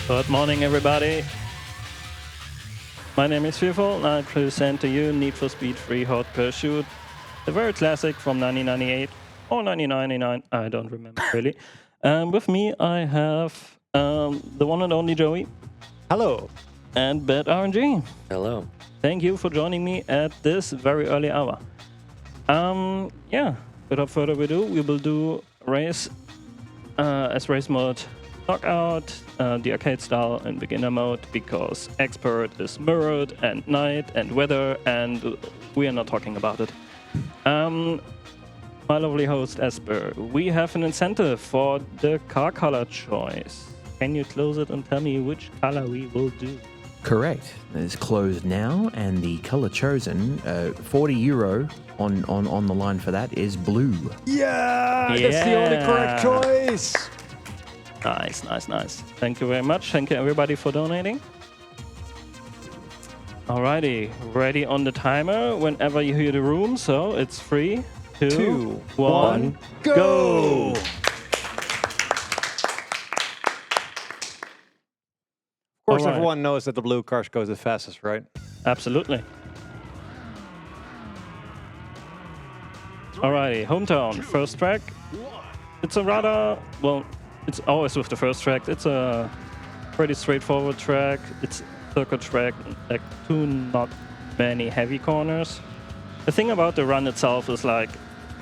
Good morning, everybody. My name is Fearful, and I present to you Need for Speed Free Hot Pursuit, the very classic from 1998 or 1999. I don't remember really. With me, I have the one and only Joey. Hello. And BadRNG. Hello. Thank you for joining me at this very early hour. Without further ado, we will do race as race mode knockout, the arcade style and beginner mode, because expert is mirrored and night and weather, and we are not talking about it. My lovely host Esper, we have an incentive for the car color choice. Can you close it and tell me which color we will do? Correct. It's closed now, and the color chosen, €40 on the line for that is blue. Yeah, that's the only correct choice. Nice. Thank you very much. Thank you everybody for donating. Alrighty, ready on the timer whenever you hear the room. So it's 3, 2, 1, go! Of course, All right. everyone knows that the blue cars goes the fastest, right? Absolutely. Alrighty, hometown, first track. It's a rather, well, it's always with the first track. It's a pretty straightforward track. It's a circuit track, like not many heavy corners. The thing about the run itself is like,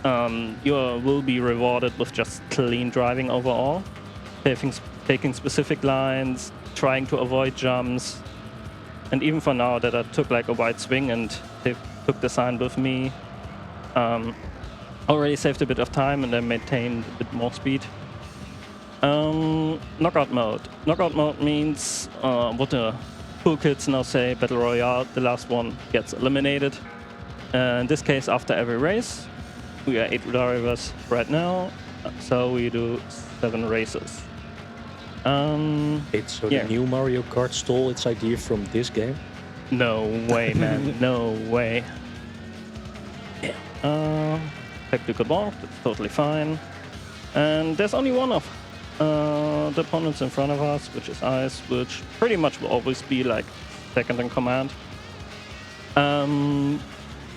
you will be rewarded with just clean driving overall. Taking specific lines, trying to avoid jumps. And even for now that I took like a wide swing and they took the sign with me, already saved a bit of time and then maintained a bit more speed. Knockout mode. Knockout mode means what the cool kids now say, Battle Royale, the last one gets eliminated. In this case, after every race. We are 8 drivers right now, so we do 7 races. The new Mario Kart stole its idea from this game? No way, man. No way. Yeah. Technical bonk, that's totally fine. And there's only one of the opponents in front of us, which is Ice, which pretty much will always be like second in command.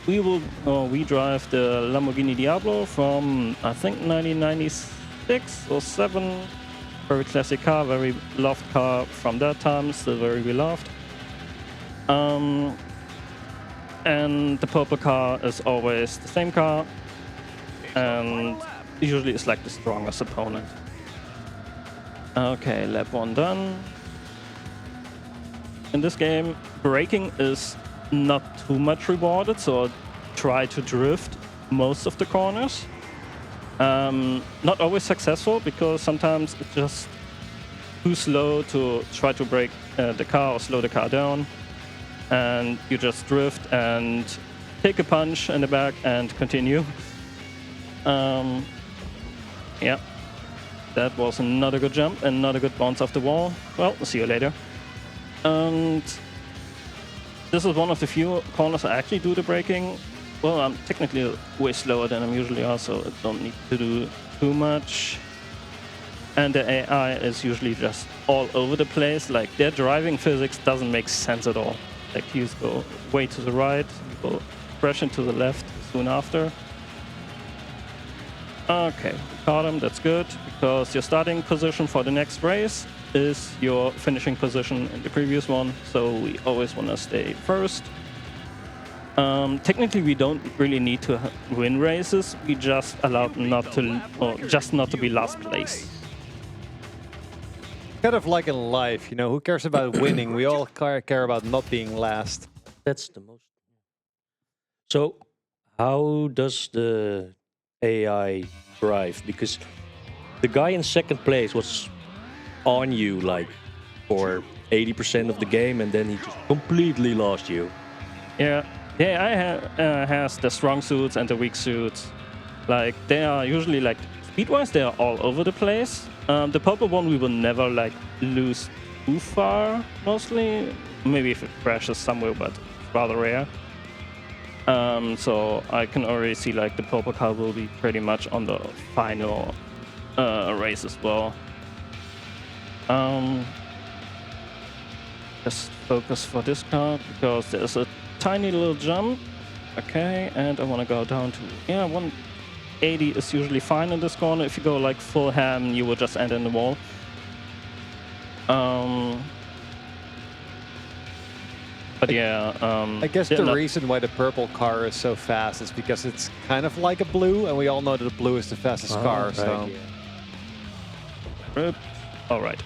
We drive the Lamborghini Diablo from, I think, 1996 or 7. Very classic car, very loved car from that time, still very beloved. And the purple car is always the same car, and usually it's like the strongest opponent. Okay, lap 1 done. In this game, braking is not too much rewarded, so I try to drift most of the corners. Not always successful, because sometimes it's just too slow to try to brake the car or slow the car down, and you just drift and take a punch in the back and continue. Yeah, that was not a good jump and not a good bounce off the wall. Well, see you later. And this is one of the few corners I actually do the braking. Well, I'm technically way slower than I'm usually are, so I don't need to do too much. And the AI is usually just all over the place. Like, their driving physics doesn't make sense at all. Like, you go way to the right, you go crash into the left soon after. Okay, caught him, that's good, because your starting position for the next race is your finishing position in the previous one, so we always want to stay first. Technically, we don't really need to win races. We just allowed not to be last place. Kind of like in life, you know, who cares about winning? We all care about not being last. That's the most. So, how does the AI drive? Because the guy in second place was on you like for 80% of the game, and then he just completely lost you. Yeah. The AI has the strong suits and the weak suits. Like, they are usually, like, speed-wise, they are all over the place. The purple one we will never, like, lose too far, mostly. Maybe if it crashes somewhere, but it's rather rare. So I can already see, like, the purple car will be pretty much on the final race as well. just focus for this car because there's a tiny little jump. Okay, and I want to go down to 180 is usually fine in this corner. If you go like full ham, you will just end in the wall. But I guess the reason why the purple car is so fast is because it's kind of like a blue, and we all know that the blue is the fastest car. Right, So yeah. All right.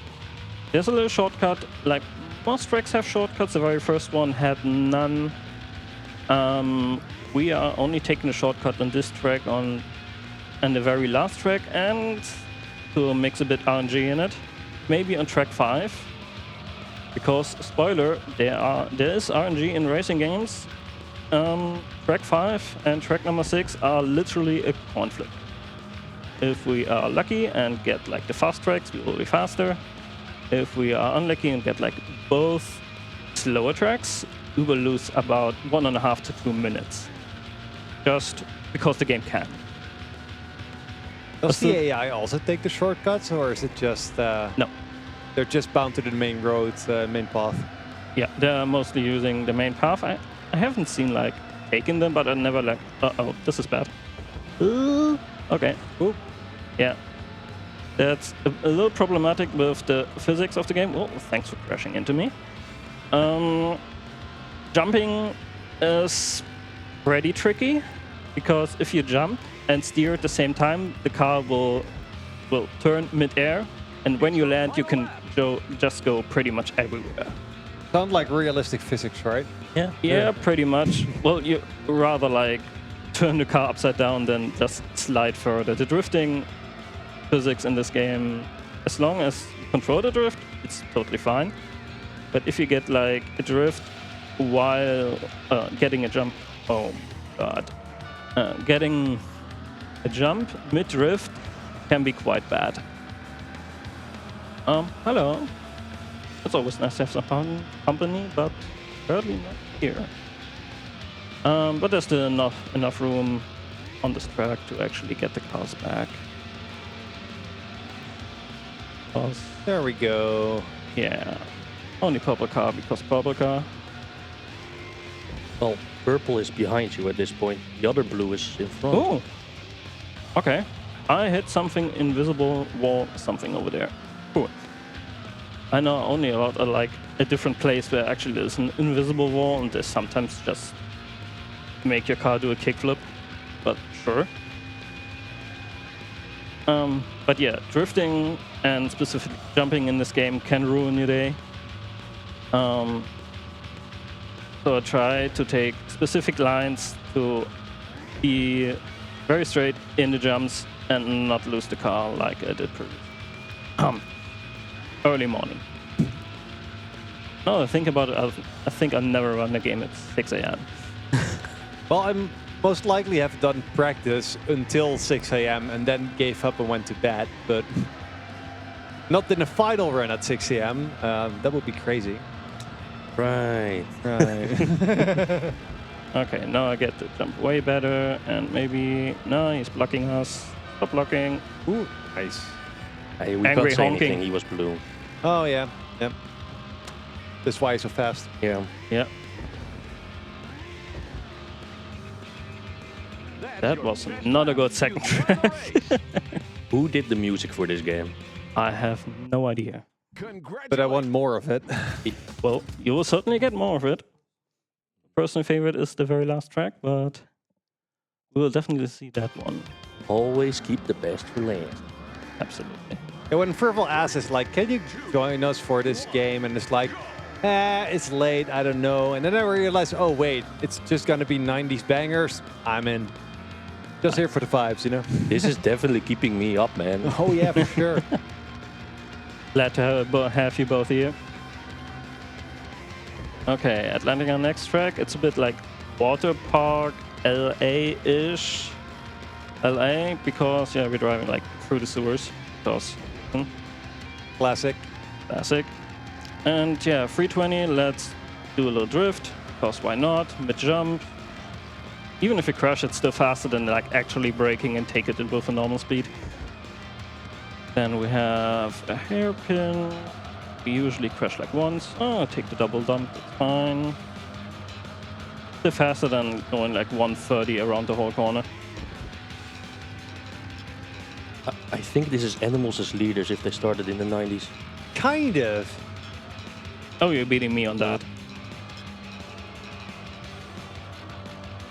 There's a little shortcut. Like most tracks have shortcuts. The very first one had none. We are only taking a shortcut on this track and the very last track, and to mix a bit RNG in it. Maybe on track 5. Because, spoiler, there is RNG in racing games. Track 5 and track number 6 are literally a coin flip. If we are lucky and get like the fast tracks, we will be faster. If we are unlucky and get like both slower tracks, we will lose about 1.5 to 2 minutes. Just because the game can. does the AI also take the shortcuts, or is it just No. they're just bound to the main road, main path? Yeah, they're mostly using the main path. I haven't seen like taking them, but I never like, uh-oh, this is bad. Okay. Ooh. Yeah. That's a little problematic with the physics of the game. Oh, thanks for crashing into me. Jumping is pretty tricky, because if you jump and steer at the same time, the car will turn mid-air, and when you land, you can just go pretty much everywhere. Sound like realistic physics, right? Yeah. Yeah, pretty much. Well, you rather like turn the car upside down than just slide further. The drifting physics in this game, as long as you control the drift, it's totally fine. But if you get like a drift while getting a jump, oh god, getting a jump mid-drift can be quite bad. Hello. It's always nice to have some company, but apparently not here. But there's still enough room on this track to actually get the cars back. There we go. Yeah, only purple car because purple car. Well, purple is behind you at this point. The other blue is in front. Oh, okay. I hit something invisible wall, something over there. Cool. I know only about a different place where actually there's an invisible wall, and they sometimes just make your car do a kickflip. But sure. But yeah, drifting and specifically jumping in this game can ruin your day. So I try to take specific lines to be very straight in the jumps and not lose the car like I did previously. Early morning. No, I think about it. I think I'll never run the game at 6 a.m. Well, I'm most likely have done practice until 6 a.m. and then gave up and went to bed, but not in a final run at 6 a.m. That would be crazy. Right. Right. Okay, now I get to jump way better, and maybe no, he's blocking us. Stop blocking. Ooh, nice. Hey, we Angry can't say honking. anything. He was blue. Oh, yeah. Yep. That's why he's so fast. Yeah. Yeah. That was not a good second track. Who did the music for this game? I have no idea. But I want more of it. Well, you will certainly get more of it. Personal favorite is the very last track, but we will definitely see that one. Always keep the best for last. Absolutely. And when Ferval asks us, like, can you join us for this game? And it's like, it's late, I don't know. And then I realized, oh, wait, it's just going to be 90s bangers. I'm in. Just here for the vibes, you know? This is definitely keeping me up, man. Oh, yeah, for sure. Glad to have you both here. Okay, landing on next track. It's a bit like Water Park, LA-ish. LA, because, yeah, we're driving like through the sewers. Because, Classic. classic. And yeah, 320, let's do a little drift. Because why not? Mid-jump. Even if you crash, it's still faster than like actually braking and take it with a normal speed. Then we have a hairpin. we usually crash like once. Oh, take the double dump, that's fine. They're faster than going like 130 around the whole corner. I think this is Animals as leaders if they started in the 90s. Kind of. Oh, you're beating me on that.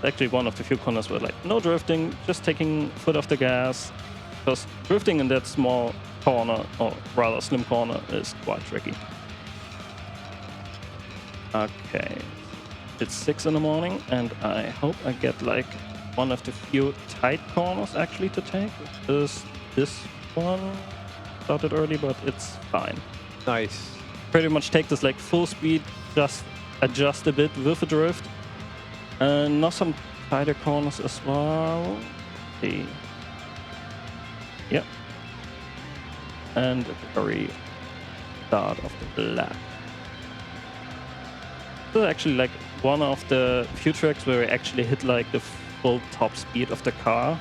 Actually, one of the few corners where like no drifting, just taking foot off the gas. Because drifting in that small corner, or rather slim corner, is quite tricky. Okay. It's 6 in the morning, and I hope I get like one of the few tight corners actually to take. Is this one started early, but it's fine. Nice. Pretty much take this like full speed, just adjust a bit with a drift. And not some tighter corners as well. See. Yep. And at the very start of the lap. This is actually like one of the few tracks where we actually hit like the full top speed of the car.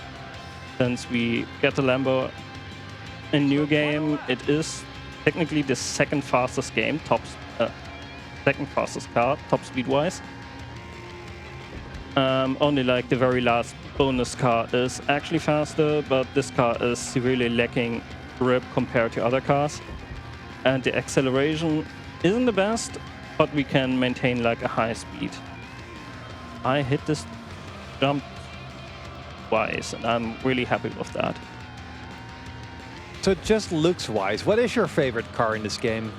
Since we get the Lambo in new game, it is technically the second fastest game, second fastest car, top speed wise. Only like the very last bonus car is actually faster, but this car is severely lacking grip compared to other cars. And the acceleration isn't the best, but we can maintain like a high speed. I hit this jump twice, and I'm really happy with that. So just looks-wise, what is your favorite car in this game?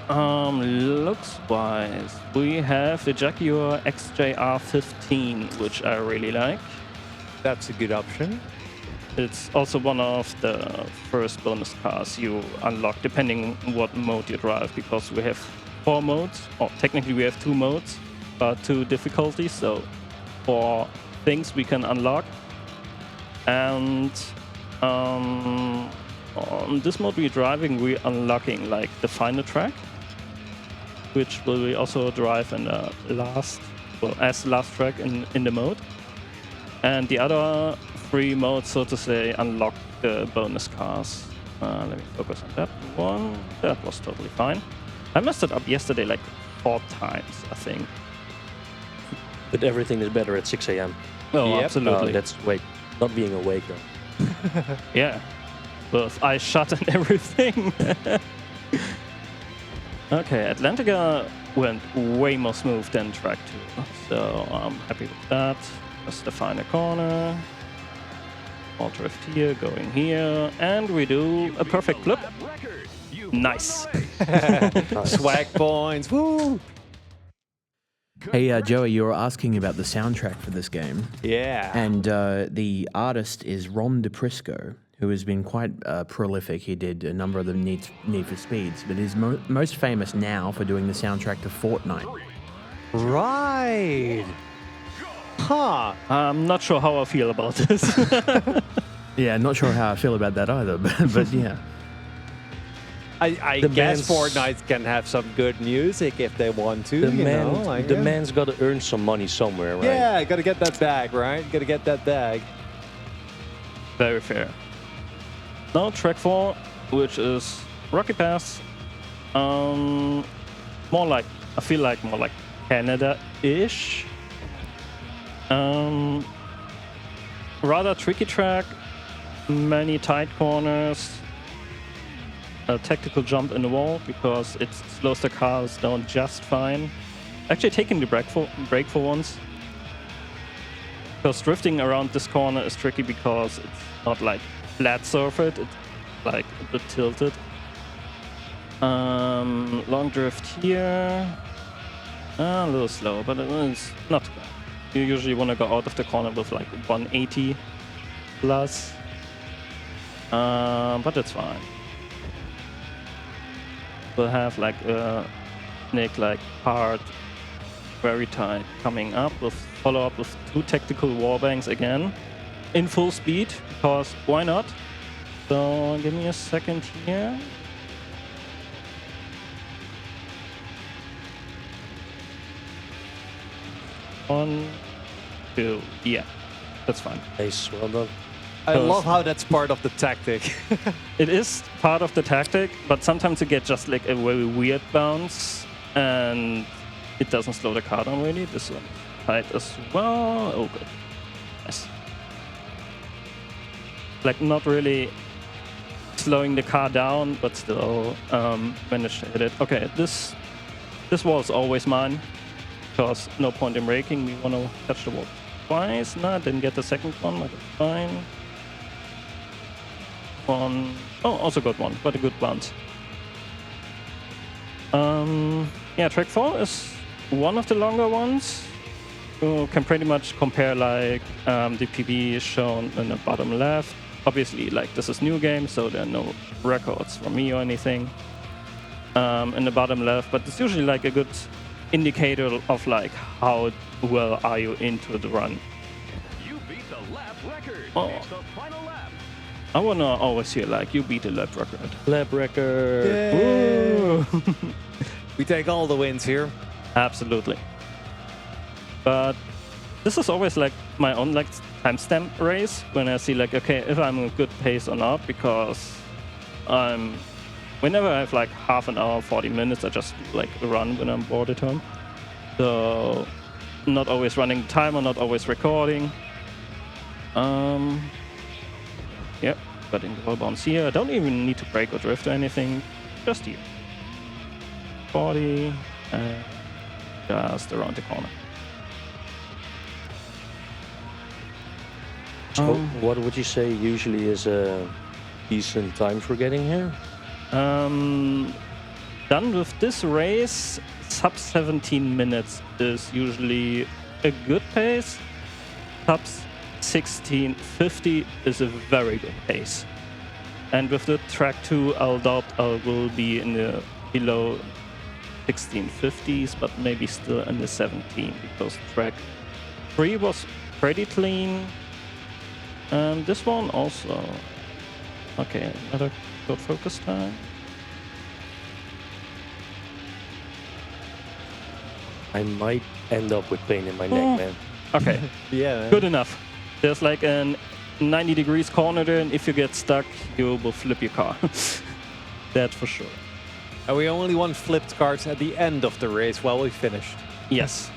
Looks-wise, we have the Jaguar XJR15, which I really like. That's a good option. It's also one of the first bonus cars you unlock, depending on what mode you drive, because we have 4 modes, or technically we have 2 modes, but 2 difficulties, so 4 things we can unlock. And on this mode we're driving, we're unlocking like the final track, which will we also drive in the last, well, as the last track in the mode. And the other 3 modes, so to say, unlock the bonus cars. Let me focus on that one. That was totally fine. I messed it up yesterday like 4 times, I think. But everything is better at 6 a.m. Oh, Yep. absolutely. That's not being awake though. Yeah. With eyes shut and everything. Okay, Atlantica went way more smooth than track 2. So I'm happy with that. Just the final corner. All drift here, going here. And we do a perfect flip. Nice. Swag points. Woo! Hey, Joey, you were asking about the soundtrack for this game. Yeah. And the artist is Ron DePrisco, who has been quite prolific. He did a number of the Need for Speeds, but is most famous now for doing the soundtrack to Fortnite. Right. Huh. I'm not sure how I feel about this. Yeah, not sure how I feel about that either, but yeah. I guess Fortnite can have some good music if they want to. The man's got to earn some money somewhere, right? Yeah, gotta get that bag, right? Gotta get that bag. Very fair. Now track 4, which is Rocky Pass. More like, I feel like more like Canada-ish. Rather tricky track, many tight corners, a tactical jump in the wall because it slows the cars down just fine. Actually taking the brake for once. Because drifting around this corner is tricky because it's not like flat surface, it's like a bit tilted. Long drift here. A little slow, but it's not too bad. You usually want to go out of the corner with like 180 plus. But it's fine. We'll have like a Nick like part very tight coming up. We'll follow up with 2 tactical warbangs again in full speed because why not? So give me a second here. One, 2, yeah, that's fine. Nice, well done. I love how that's part of the tactic. It is part of the tactic, but sometimes you get just like a very weird bounce, and it doesn't slow the car down really. This one tight as well. Oh, good. Nice. Like not really slowing the car down, but still managed to hit it. Okay, this wall is always mine, because no point in braking. We want to touch the wall twice. No, didn't get the second one, but it's fine. One. Oh, also got one, but a good bounce. Yeah, track 4 is one of the longer ones. You can pretty much compare like the PB shown in the bottom left. Obviously, like this is new game, so there are no records from me or anything in the bottom left. But it's usually like a good indicator of like how well are you into the run. You beat the lap record. Oh. It's the final lap. I wanna always hear like you beat the lap record. Lap record. Ooh. We take all the wins here. Absolutely. But this is always like my own like timestamp race when I see like, okay, if I'm a good pace or not, because whenever I have like half an hour, 40 minutes, I just like run when I'm bored at home. So not always running the timer, not always recording. Yep, got in the wall bounce here. I don't even need to brake or drift or anything, just here. 40 and just around the corner. So what would you say usually is a decent time for getting here? Done with this race, sub 17 minutes is usually a good pace. Sub 16:50 is a very good pace. And with the track 2, I'll doubt I will be in the below 1650s, but maybe still in the 17, because track 3 was pretty clean. And this one also. Okay, another good focus time. I might end up with pain in my neck, man. Okay, Yeah. Man. good enough. There's like a 90 degrees corner there, and if you get stuck, you will flip your car. That's for sure. And we only won flipped cards at the end of the race while we finished. Yes.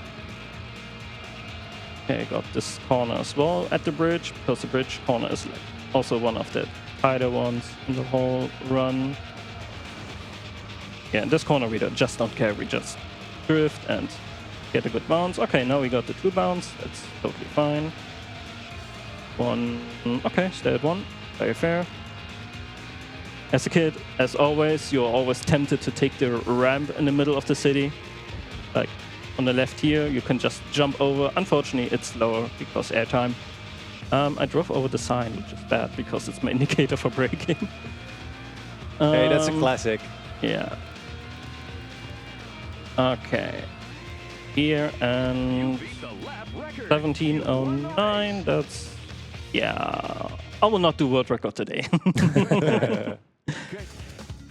Okay, got this corner as well at the bridge, because the bridge corner is like also one of the tighter ones in the whole run. Yeah, in this corner we just don't care, we just drift and get a good bounce. Okay, now we got the 2 bounce, that's totally fine. 1, okay, stay at 1, very fair. As a kid, as always, you're always tempted to take the ramp in the middle of the city. Like on the left here, you can just jump over. Unfortunately, it's slower because airtime. I drove over the sign, which is bad because it's my indicator for braking. Hey, that's a classic. Yeah. Okay. Here and 17:09. That's, yeah. I will not do world record today.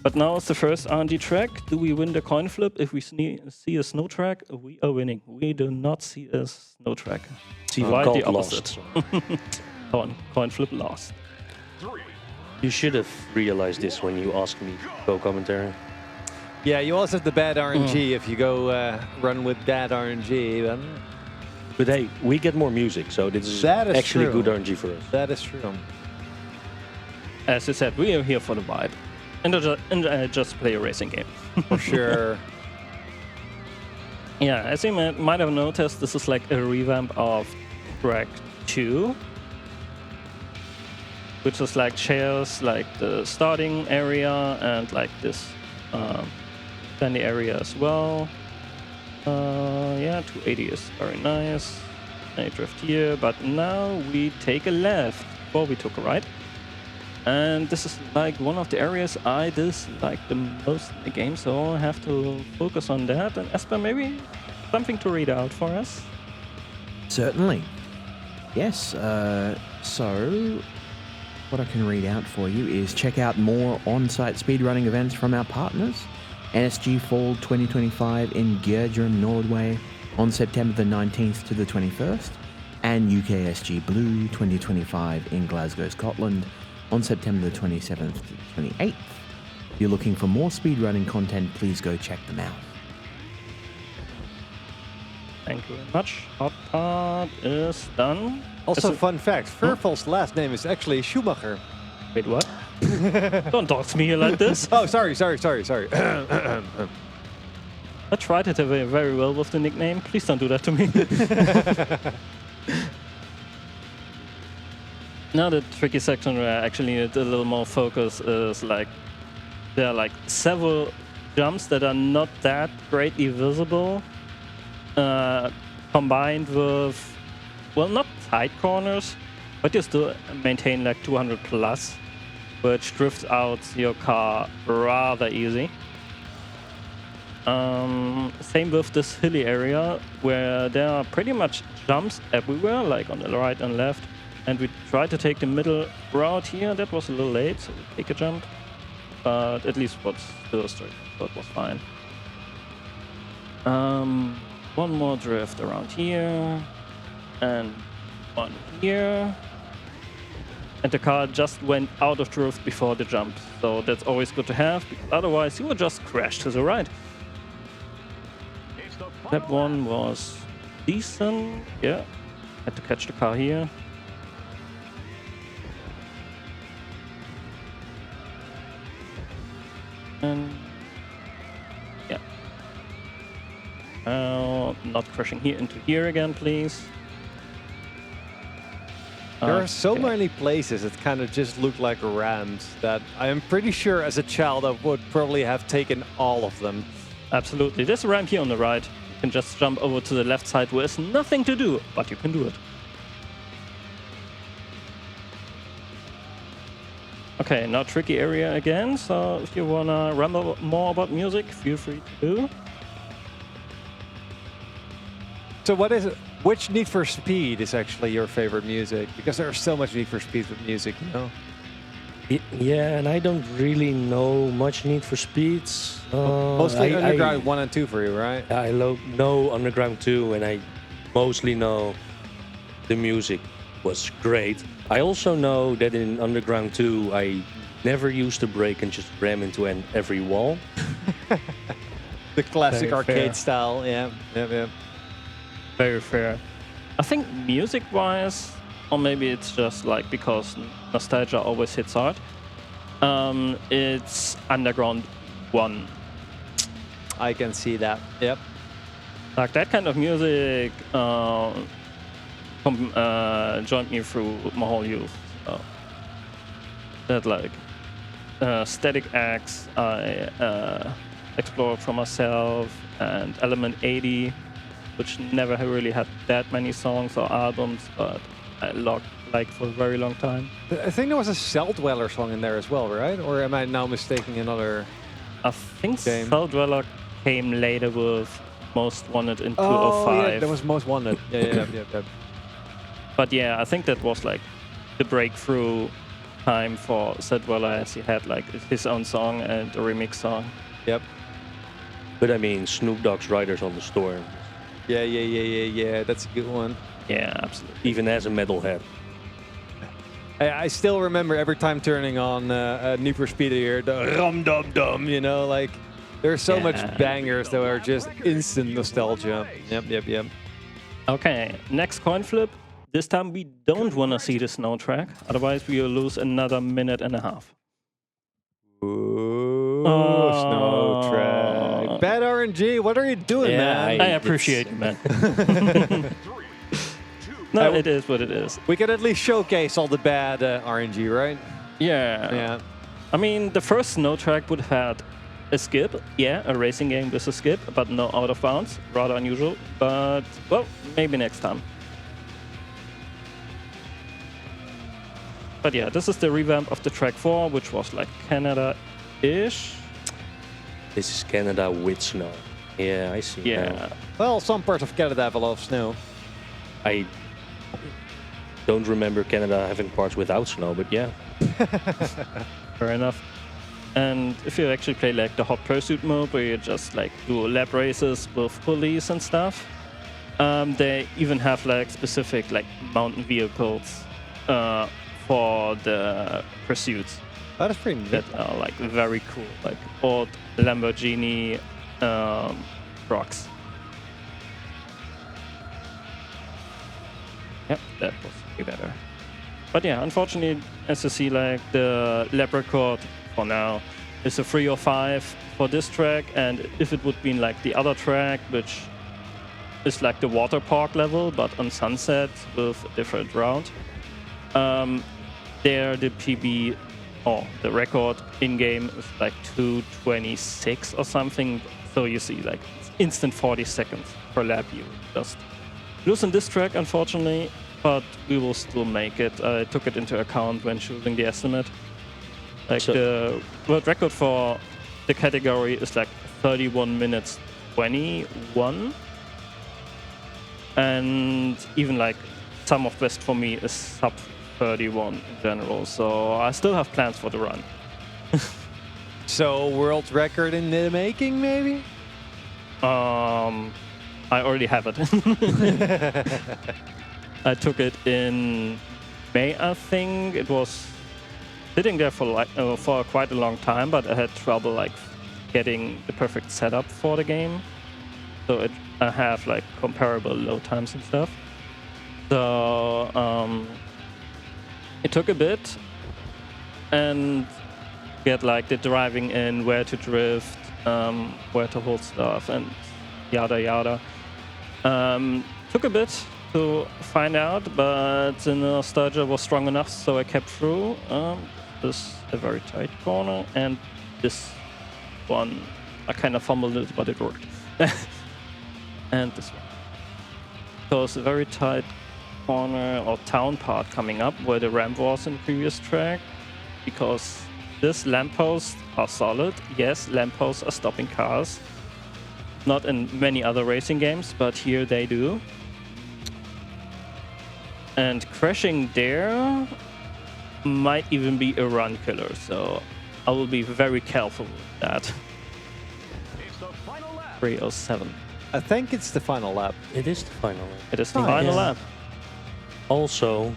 But now it's the first RNG track. Do we win the coin flip? If we see a snow track, we are winning. We do not see a snow track. See, Quite called the opposite. lost. Coin flip lost. You should have realized this when you asked me co-commentary. Yeah, you also have the BadRNG if you go run with BadRNG. But hey, we get more music, so this is That is actually true. good RNG for us. That is true. As I said, we are here for the vibe. And just play a racing game. For sure. Yeah, as you might have noticed, this is like a revamp of track 2. Which is like shares like the starting area and like this sandy area as well. Yeah, 280 is very nice. I drift here, but now we take a left. Before we took a right. And this is like one of the areas I dislike the most in the game, so I have to focus on that. And Esper, maybe something to read out for us? Certainly. Yes, so what I can read out for you is check out more on-site speedrunning events from our partners. NSG Fall 2025 in Gjerdrum, Norway on September the 19th to the 21st. and UKSG Blue 2025 in Glasgow, Scotland on September the 27th to the 28th. If you're looking for more speedrunning content, please go check them out. Thank you very much. Hot part is done. Also, It's a- fun fact, Vervel's last name is actually Schumacher. Wait, what? Don't talk to me like this. Oh, sorry. I tried it very well with the nickname. Please don't do that to me. Now the tricky section where I actually need a little more focus is like there are like several jumps that are not that greatly visible, combined with, well, not tight corners, but you still maintain like 200 plus, which drifts out your car rather easy. Same with this hilly area where there are pretty much jumps everywhere, like on the right and left. And we tried to take the middle route here. That was a little late, so we take a jump. But at least what's still straight, so it was fine. One more drift around here. And one here. And the car just went out of drift before the jump. So that's always good to have, because otherwise you would just crash to the right. That one was decent. Yeah, had to catch the car here. And yeah. Not crashing here into here again, please. There are so Okay. many places that kind of just look like ramps that I am pretty sure as a child I would probably have taken all of them. Absolutely. There's a ramp here on the right. You can just jump over to the left side where there's nothing to do, but you can do it. Okay, now tricky area again. So if you wanna ramble more about music, feel free to do. So what is it? Which Need for Speed is actually your favorite music? Because there's so much Need for Speed with music, you know? Yeah, and I don't really know much Need for Speeds. Mostly Underground 1 and 2 for you, right? I know Underground 2, and I mostly know the music was great. I also know that in Underground 2, I never used the brake and just ram into every wall. The classic Very arcade fair. style, yeah. Very fair. I think music-wise, or maybe it's just like because nostalgia always hits hard. It's Underground 1. I can see that, yep. Like that kind of music joined me through my whole youth. That like Static X I explored for myself, and Element 80, which never really had that many songs or albums, but I liked for a very long time. I think there was a Cell Dweller song in there as well, right? Or am I now mistaking another? I think Game. Cell Dweller came later with Most Wanted in 205. Oh, yeah, that was Most Wanted. Yeah. But yeah, I think that was like the breakthrough time for Cell Dweller, as he had like his own song and a remix song. Yep. But I mean, Snoop Dogg's Riders on the Storm, Yeah. That's a good one. Yeah, absolutely. even as a metalhead. I still remember every time turning on Need for Speed here, the rum dum dum, you know, like there's so much bangers that are just instant nostalgia. Yep. Okay, next coin flip. This time we don't want to see the snow track, otherwise we will lose another minute and a half. Ooh, Oh. snow track. BadRNG, what are you doing, Yeah, man? I appreciate it, man. No, it is what it is. We could at least showcase all the bad RNG, right? Yeah. I mean, the first snow track would have had a skip. Yeah, a racing game with a skip, but no out of bounds. Rather unusual. But, well, maybe next time. But yeah, this is the revamp of the track 4, which was like Canada-ish. This is Canada with snow. Yeah, I see. Yeah. now. Well, some parts of Canada have a lot of snow. I don't remember Canada having parts without snow, but yeah. Fair enough. And if you actually play like the Hot Pursuit mode, where you just like do lap races with pulleys and stuff, They even have like specific like mountain vehicles for the pursuits That is pretty neat. that are like very cool, like old Lamborghini trucks. Yep, that was way better. But yeah, unfortunately, as you see, like the lap record for now is a 3:05 for this track, and if it would be in like the other track, which is like the water park level, but on Sunset with a different route, there the PB or the record in game is like 2:26 or something. So you see, like it's instant 40 seconds per lap. You just lose on this track, unfortunately, but we will still make it. I took it into account when choosing the estimate. Like the world record for the category is like 31 minutes 21. And even like sum of best for me is sub 31 in general. So I still have plans for the run. So world record in the making, maybe? I already have it. I took it in May, I think. It was sitting there for like for quite a long time, but I had trouble like getting the perfect setup for the game. So I have like comparable load times and stuff. So it took a bit, and get like the driving in, where to drift, where to hold stuff, and yada yada. Took a bit to find out, but the nostalgia was strong enough, so I kept through. This a very tight corner, and this one I kind of fumbled it, but it worked. And this one. So it's a very tight corner or town part coming up where the ramp was in the previous track, because this lampposts are solid. Yes, lampposts are stopping cars. Not in many other racing games, but here they do. And crashing there might even be a run killer, so I will be very careful with that. It's the final lap. 3:07. I think it's the final lap. It is the final lap. It is the Nice. final lap. Also,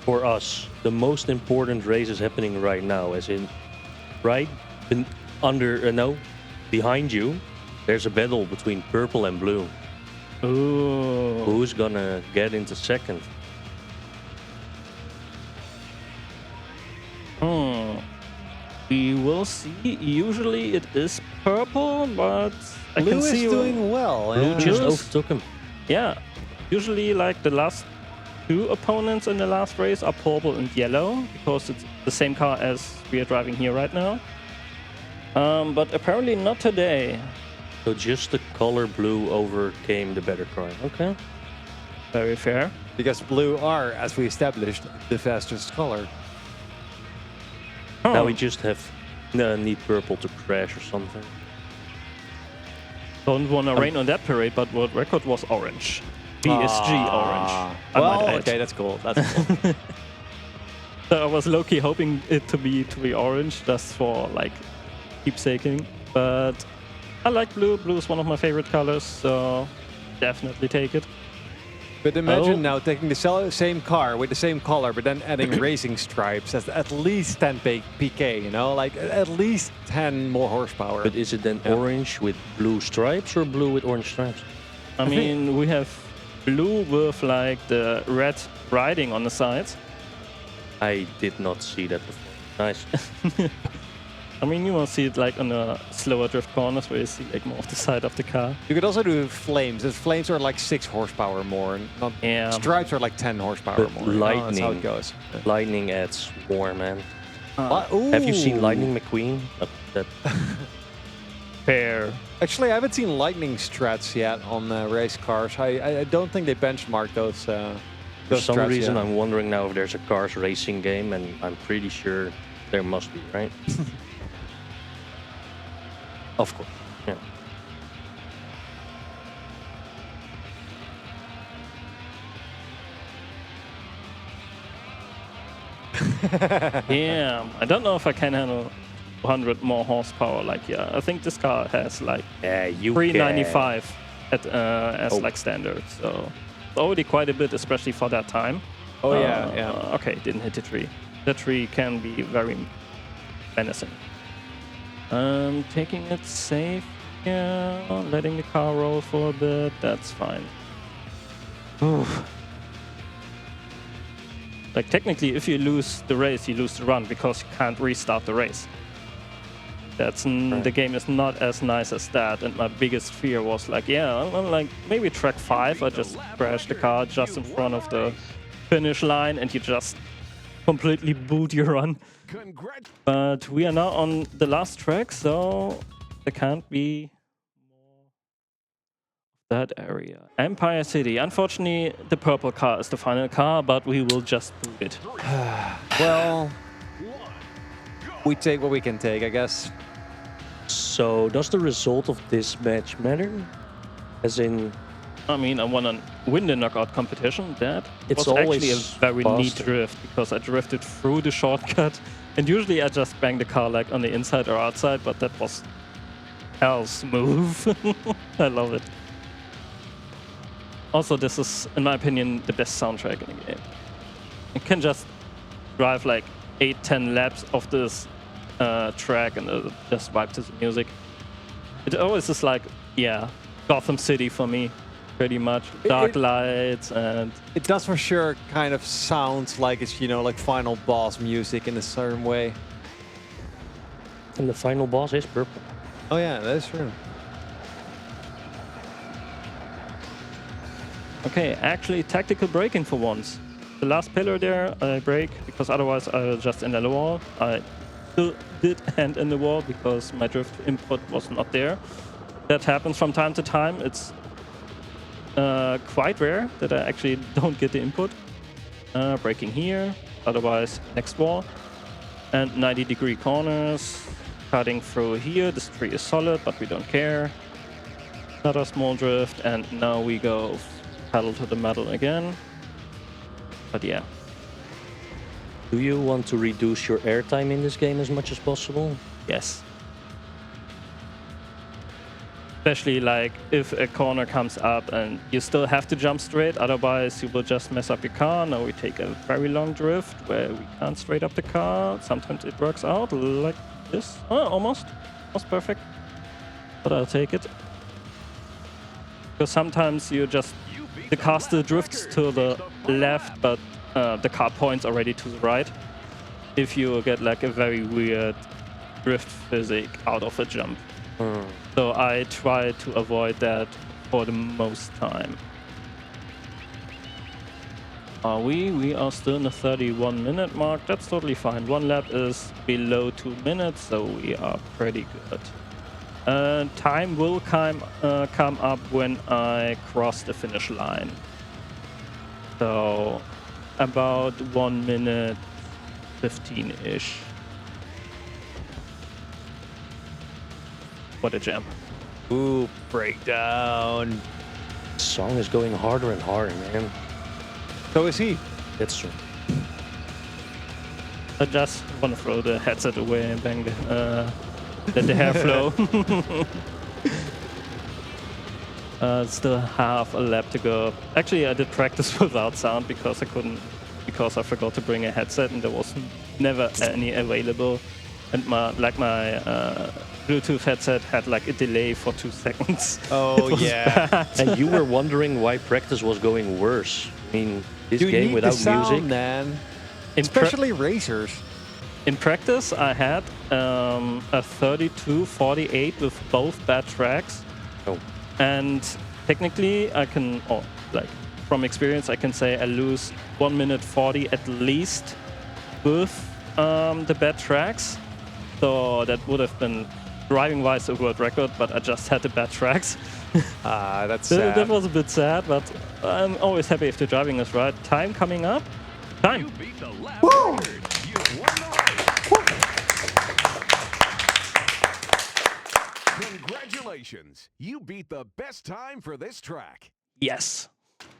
for us, the most important race is happening right now, as in, right behind you, there's a battle between purple and blue. Ooh. Who's gonna get into second? We will see. Usually it is purple, but I Blue can is see doing well. Blue yeah. just Blue's- overtook him. Yeah, usually like the last two opponents in the last race are purple and yellow, because it's the same car as we are driving here right now. But apparently not today. So just the color blue overcame the better car. Okay. Very fair. Because blue are, as we established, the fastest color. Now Oh, we just need purple to crash or something. don't want to rain on that parade, but world record was orange. BSG orange. I Well, might add. okay, that's cool. That's cool. So I was low-key hoping it to be orange, just for like keepsaking. But I like blue. Blue is one of my favorite colors, so definitely take it. But imagine Oh. now taking the same car with the same color, but then adding racing stripes. That's at least 10 PK, you know? Like at least 10 more horsepower. But is it then Yeah. orange with blue stripes or blue with orange stripes? I mean, we have blue with like the red writing on the sides. I did not see that before. Nice. I mean, you won't see it like on the slower drift corners where you see like more of the side of the car. You could also do flames. The flames are like 6 horsepower more. And not, Yeah. Stripes are like 10 horsepower But more. You know, that's how lightning. it goes. Lightning adds more, man. Ooh. Have you seen Lightning McQueen? That Fair. Actually, I haven't seen lightning strats yet on race cars. I don't think they benchmark those. for some strats reason, yet. I'm wondering now if there's a cars racing game, and I'm pretty sure there must be, right? Of course. Yeah. Yeah, I don't know if I can handle 100 more horsepower. Like, yeah, I think this car has like Yeah, you 395. as like standard. So already quite a bit, especially for that time. Oh yeah. Okay, didn't hit the tree. The tree can be very menacing. Taking it safe. Yeah, letting the car roll for a bit. That's fine. Like technically, if you lose the race, you lose the run because you can't restart the race. That's the game is not as nice as that. And my biggest fear was like, yeah, like maybe track 5, I just crashed the car just in front of the finish line, and you just completely boot your run. But we are now on the last track, so there can't be more that area. Empire City. Unfortunately, the purple car is the final car, but we will just boot it. Well, we take what we can take, I guess. So does the result of this match matter? As in, I mean, I want to win the knockout competition. That It's was actually a always very neat faster. drift because I drifted through the shortcut. And usually I just bang the car like on the inside or outside, but that was hell smooth. I love it. Also, this is, in my opinion, the best soundtrack in the game. You can just drive like 8-10 laps of this track and just vibe to the music. It always is like, yeah, Gotham City for me, pretty much. Dark lights and... It does for sure kind of sounds like it's, you know, like final boss music in a certain way. and the final boss is purple. Oh yeah, that is true. Okay, actually tactical braking for once. The last pillar there, I brake because otherwise I was just in the wall. I still did hand in the wall because my drift input was not there. That happens from time to time. It's quite rare that I actually don't get the input. Braking here, otherwise next wall. And 90-degree corners, cutting through here. This tree is solid, but we don't care. Another small drift, and now we go pedal to the metal again. But yeah. Do you want to reduce your airtime in this game as much as possible? Yes. Especially like if a corner comes up and you still have to jump straight, otherwise you will just mess up your car. Now we take a very long drift where we can't straight up the car. Sometimes it works out like this. Oh, almost perfect. But I'll take it. Because sometimes you just, the car still drifts to the left, but the car points already to the right. If you get like a very weird drift physics out of a jump. So I try to avoid that for the most time. Are we? We are still in the 31-minute mark. That's totally fine. One lap is below 2 minutes, so we are pretty good. Time will come up when I cross the finish line. So about 1 minute 15-ish. What a jam. Ooh, breakdown. The song is going harder and harder, man. So is he. That's true. I just want to throw the headset away and bang let the hair flow. Still half a lap to go. Actually, I did practice without sound because I forgot to bring a headset and there was never any available. And my Bluetooth headset had like a delay for 2 seconds. Oh yeah. Bad. And you were wondering why practice was going worse. I mean, this You game need without the sound, music. man. In Especially racers. In practice, I had a 32-48 with both bad tracks. Oh. And technically, I can, or like from experience, I can say I lose 1 minute 40 at least with the bad tracks. So that would have been driving-wise a world record, but I just had the bad tracks. That's sad. That was a bit sad, but I'm always happy if the driving is right. Time coming up. Time. You beat the lap record. You won the race. Congratulations. You beat the best time for this track. Yes.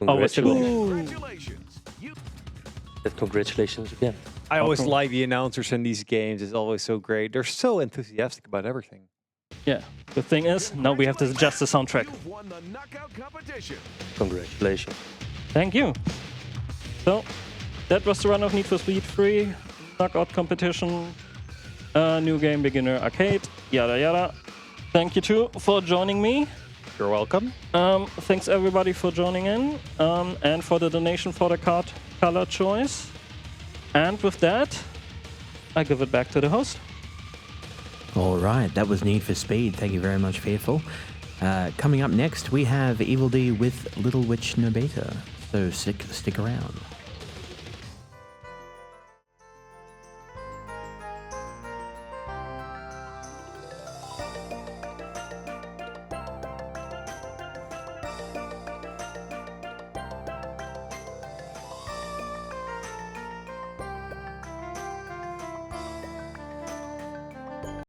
Always the goal. Congratulations. Congratulations again. I always like the announcers in these games. It's always so great. They're so enthusiastic about everything. Yeah. The thing is, now we have to adjust the soundtrack. You've won the knockout competition. Congratulations. Thank you. So, that was the run of Need for Speed 3, knockout competition, new game, beginner, arcade, yada yada. Thank you too for joining me. You're welcome. Thanks everybody for joining in, and for the donation for the card color choice. And with that, I give it back to the host. All right, that was Need for Speed. Thank you very much, Fearful. Coming up next, we have Evil D with Little Witch Nobeta. So stick around.